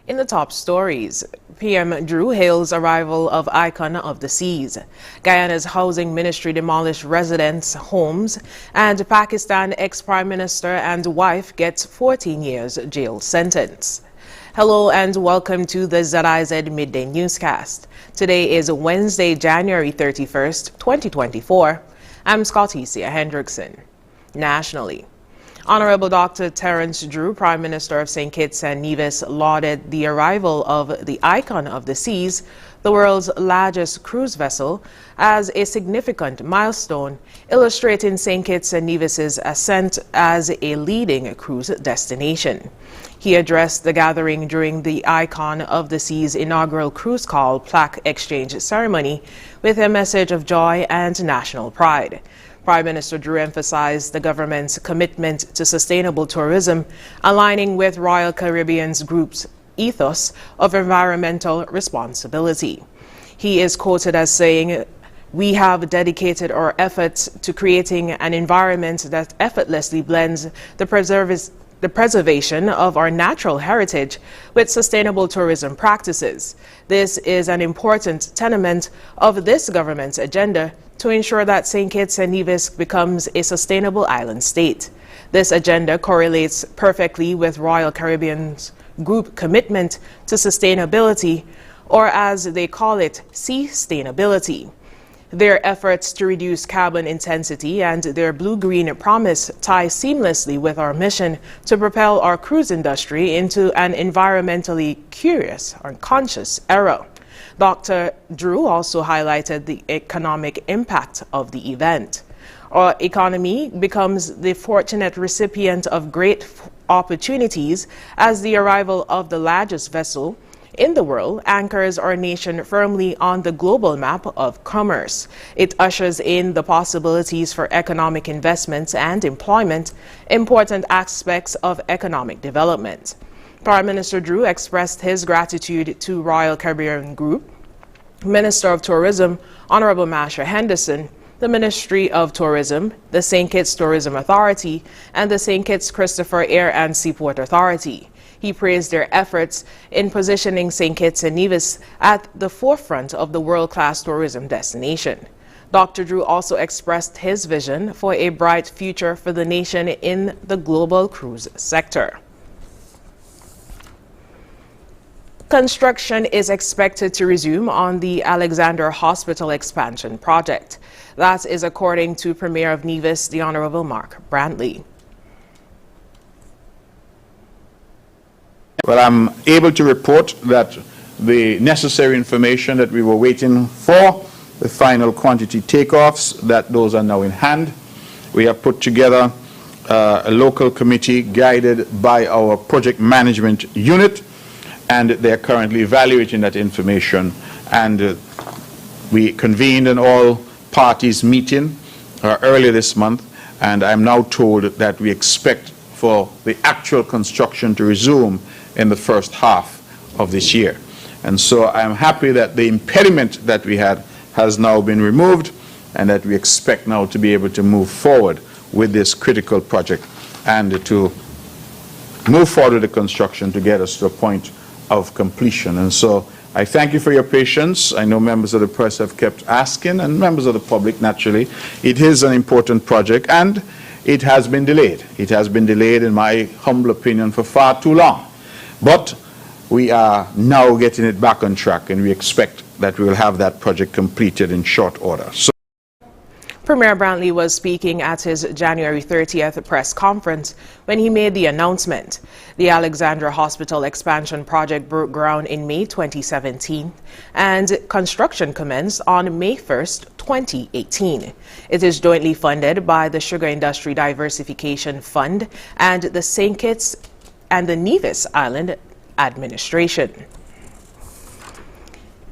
In the top stories, PM Drew hails arrival of icon of the seas. Guyana's housing ministry demolished residents' homes, and Pakistan ex-prime minister and wife gets 14 years jail sentence. Hello and welcome to the ZIZ Midday Newscast. Today is Wednesday, January 31st, 2024. I'm Scottisia Hendrickson. Nationally, Honorable Dr. Terence Drew, Prime Minister of St. Kitts and Nevis, lauded the arrival of the Icon of the Seas, the world's largest cruise vessel, as a significant milestone, illustrating St. Kitts and Nevis's ascent as a leading cruise destination. He addressed the gathering during the Icon of the Seas inaugural cruise call plaque exchange ceremony with a message of joy and national pride. Prime Minister Drew emphasized the government's commitment to sustainable tourism, aligning with Royal Caribbean's group's ethos of environmental responsibility. He is quoted as saying, "We have dedicated our efforts to creating an environment that effortlessly blends the preservation of our natural heritage with sustainable tourism practices. This is an important tenement of this government's agenda to ensure that St. Kitts and Nevis becomes a sustainable island state. This agenda correlates perfectly with Royal Caribbean's group commitment to sustainability, or as they call it, sea-stainability. Their efforts to reduce carbon intensity and their blue-green promise tie seamlessly with our mission to propel our cruise industry into an environmentally curious or conscious era." Dr. Drew also highlighted the economic impact of the event. Our economy becomes the fortunate recipient of great opportunities as the arrival of the largest vessel in the world anchors our nation firmly on the global map of commerce. It ushers in the possibilities for economic investments and employment, important aspects of economic development. Prime Minister Drew expressed his gratitude to Royal Caribbean Group, Minister of Tourism, Honorable Masha Henderson, the Ministry of Tourism, the St. Kitts Tourism Authority, and the St. Kitts Christopher Air and Seaport Authority. He praised their efforts in positioning St. Kitts and Nevis at the forefront of the world-class tourism destination. Dr. Drew also expressed his vision for a bright future for the nation in the global cruise sector. Construction is expected to resume on the Alexandra Hospital expansion project. That is according to Premier of Nevis, the Honorable Mark Brantley. Well, I'm able to report that the necessary information that we were waiting for, the final quantity takeoffs, that those are now in hand. We have put together a local committee guided by our project management unit, and they're currently evaluating that information. And we convened an all parties meeting earlier this month, and I'm now told that we expect for the actual construction to resume in the first half of this year. And so I'm happy that the impediment that we had has now been removed, and that we expect now to be able to move forward with this critical project and to move forward with the construction to get us to a point of completion. And so I thank you for your patience. I know members of the press have kept asking, and members of the public naturally. It is an important project, and it has been delayed. It has been delayed, in my humble opinion, for far too long. But we are now getting it back on track, and we expect that we will have that project completed in short order. Premier Brantley was speaking at his January 30th press conference when he made the announcement. The Alexandra Hospital expansion project broke ground in May 2017, and construction commenced on May 1st, 2018. It is jointly funded by the Sugar Industry Diversification Fund and the St. Kitts and the Nevis Island Administration.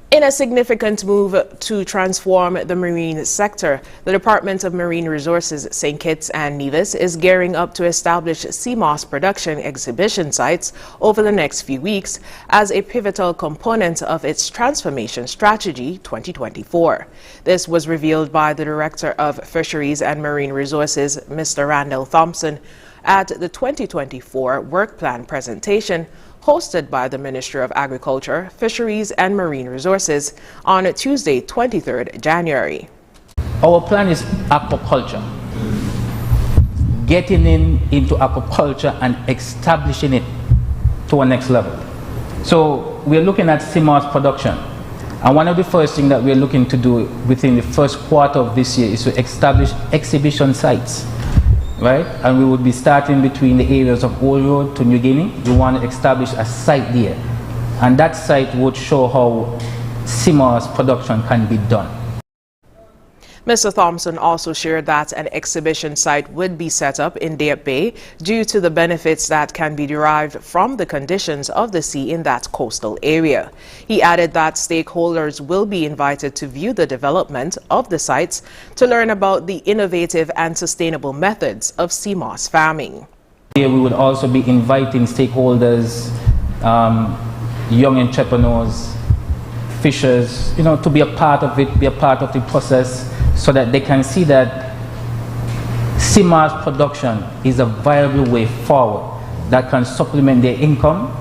In a significant move to transform the marine sector, the Department of Marine Resources, St. Kitts and Nevis, is gearing up to establish CMOS production exhibition sites over the next few weeks as a pivotal component of its Transformation Strategy 2024. This was revealed by the Director of Fisheries and Marine Resources, Mr. Randall Thompson, at the 2024 Work Plan presentation hosted by the Ministry of Agriculture, Fisheries and Marine Resources on Tuesday, 23rd January. Our plan is aquaculture. Getting into aquaculture and establishing it to a next level. So we're looking at sea moss production. And one of the first things that we're looking to do within the first quarter of this year is to establish exhibition sites, right? And we would be starting between the areas of Old Road to New Guinea. We want to establish a site there. And that site would show how sea moss production can be done. Mr. Thompson also shared that an exhibition site would be set up in Deep Bay due to the benefits that can be derived from the conditions of the sea in that coastal area. He added that stakeholders will be invited to view the development of the sites to learn about the innovative and sustainable methods of sea moss farming. Here we would also be inviting stakeholders, young entrepreneurs, fishers, to be a part of it, be a part of the process, so that they can see that sea moss production is a viable way forward that can supplement their income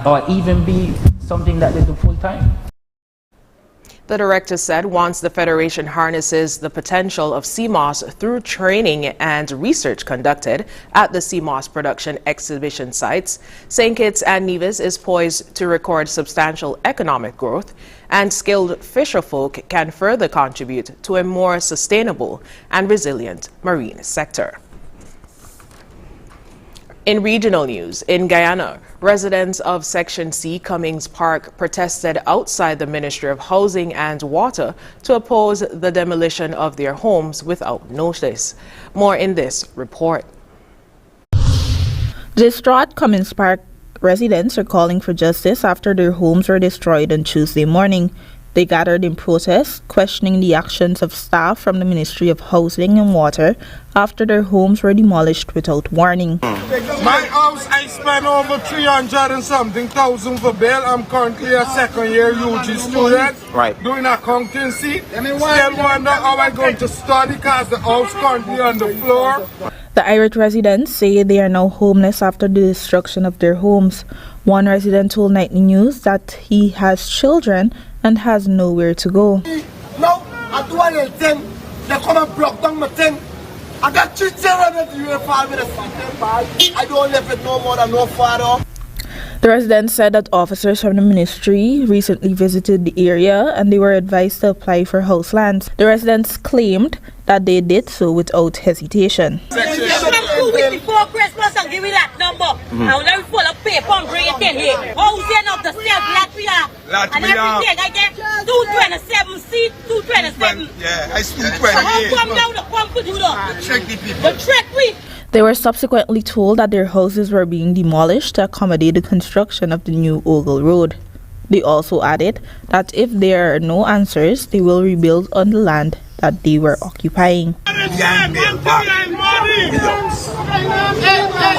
or even be something that they do full time. The director said once the Federation harnesses the potential of sea moss through training and research conducted at the sea moss production exhibition sites, St. Kitts and Nevis is poised to record substantial economic growth, and skilled fisherfolk can further contribute to a more sustainable and resilient marine sector. In regional news, in Guyana, residents of Section C Cummings Park protested outside the Ministry of Housing and Water to oppose the demolition of their homes without notice. More in this report. Distraught Cummings Park residents are calling for justice after their homes were destroyed on Tuesday morning. They gathered in protest, questioning the actions of staff from the Ministry of Housing and Water after their homes were demolished without warning. My house, I spent over 300 and something thousand for bail. I'm currently a second-year UG student, doing accountancy. Still wonder how I'm going to study because the house currently on the floor. The irate residents say they are now homeless after the destruction of their homes. One resident told Nightly News that he has children and has nowhere to go. No, I do anything. They come and block down my thing. I got 3 children in the UFR with a second bag. I don't live with no more than no father. The residents said that officers from the ministry recently visited the area and they were advised to apply for house lands. The residents claimed that they did so without hesitation. Before Christmas and give me that number. I'll never pull a paper and bring it in here. Housing of the self Latvia. And everything I get 227 seat, 227. Yeah, I 228. How come now the pump to do that? Check the people. The trick we. They were subsequently told that their houses were being demolished to accommodate the construction of the new Ogle Road. They also added that if there are no answers, they will rebuild on the land that they were occupying.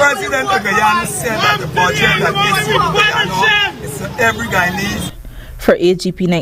President of Guyana said that the budget that is every guy needs. For AGP 9.